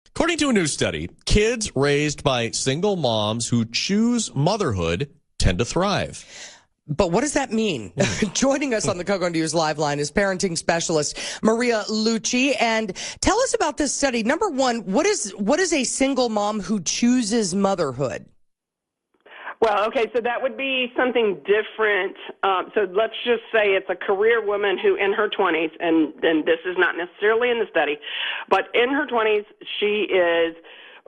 According to a new study, kids raised by single moms who choose motherhood tend to thrive. But what does that mean? Joining us on the Coco News Live line is parenting specialist Maria Lucé. And tell us about this study. Number one, what is a single mom who chooses motherhood? Well, okay, so that would be something different. So let's just say it's a career woman who in her 20s, and this is not necessarily in the study, but in her 20s, she is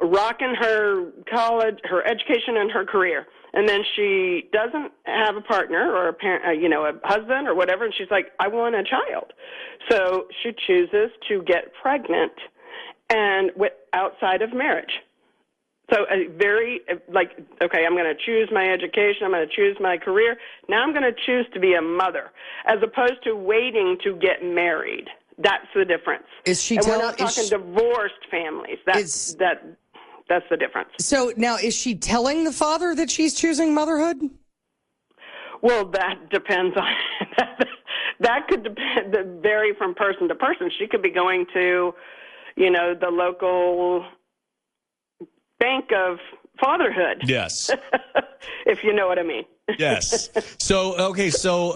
rocking her college, her education, and her career. And then she doesn't have a partner or a parent, a husband or whatever, and she's like, I want a child. So she chooses to get pregnant and outside of marriage. So okay, I'm going to choose my education, I'm going to choose my career. Now I'm going to choose to be a mother, as opposed to waiting to get married. That's the difference. We're not talking divorced families. That's the difference. So now, is she telling the father that she's choosing motherhood? Well, that depends on that could vary from person to person. She could be going to, the local bank of fatherhood. Yes. If you know what I mean. Yes. So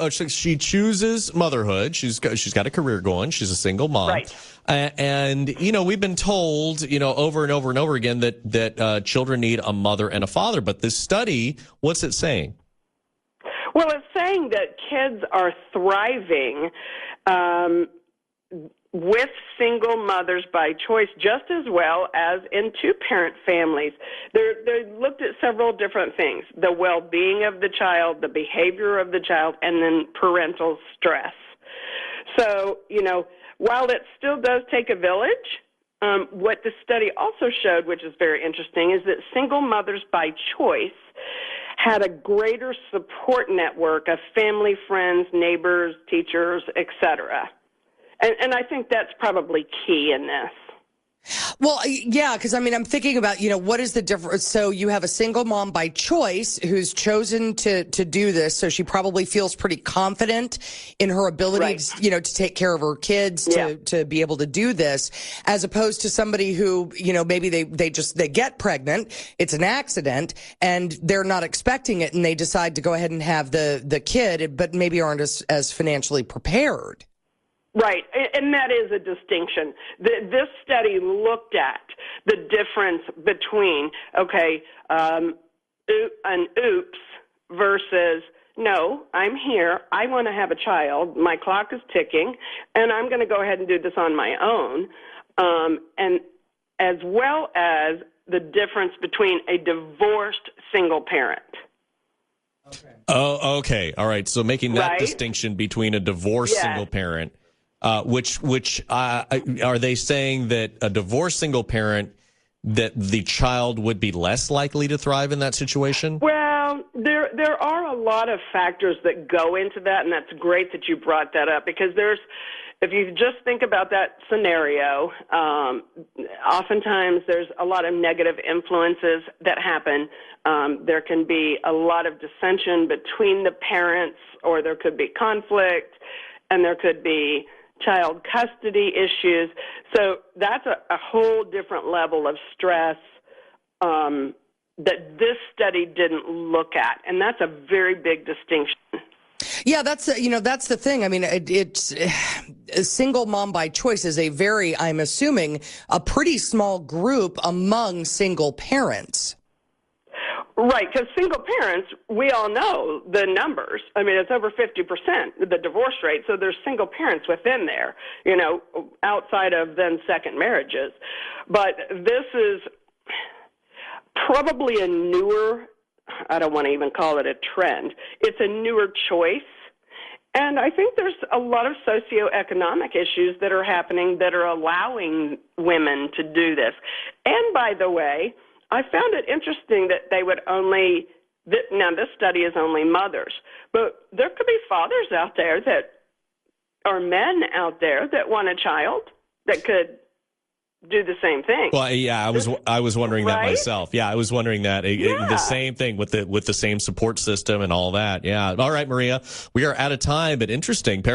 she chooses motherhood. She's got a career going. She's a single mom. Right. And we've been told, over and over and over again that children need a mother and a father. But this study, what's it saying? Well, it's saying that kids are thriving with single mothers by choice just as well as in two-parent families. They looked at several different things: the well-being of the child, the behavior of the child, and then parental stress. So, while it still does take a village, what the study also showed, which is very interesting, is that single mothers by choice had a greater support network of family, friends, neighbors, teachers, etc. And I think that's probably key in this. Well, yeah, because I'm thinking about, what is the difference? So you have a single mom by choice who's chosen to do this. So she probably feels pretty confident in her ability, right, to take care of her kids, to be able to do this, as opposed to somebody who, maybe they get pregnant. It's an accident and they're not expecting it. And they decide to go ahead and have the kid, but maybe aren't as financially prepared. Right, and that is a distinction. This study looked at the difference between, an oops versus, no, I'm here, I want to have a child, my clock is ticking, and I'm going to go ahead and do this on my own, and as well as the difference between a divorced single parent. Okay. Oh, okay. All right, so making that distinction between a divorced single parent. Which are they saying that a divorced single parent, that the child would be less likely to thrive in that situation? Well, there are a lot of factors that go into that, and that's great that you brought that up, because if you just think about that scenario, oftentimes there's a lot of negative influences that happen. There can be a lot of dissension between the parents, or there could be conflict, and there could be child custody issues. So that's a whole different level of stress that this study didn't look at, and that's a very big distinction. Yeah, that's the thing. It's a single mom by choice is I'm assuming, a pretty small group among single parents. Right, because single parents, we all know the numbers. It's over 50%, the divorce rate. So there's single parents within there, outside of then second marriages. But this is probably a newer, I don't want to even call it a trend. It's a newer choice. And I think there's a lot of socioeconomic issues that are happening that are allowing women to do this. And by the way, I found it interesting that they would now this study is only mothers, but there could be fathers out there or men out there that want a child that could do the same thing. Well, yeah, I was wondering that myself. Yeah, I was wondering that the same thing with the same support system and all that. Yeah. All right, Maria, we are out of time, but interesting.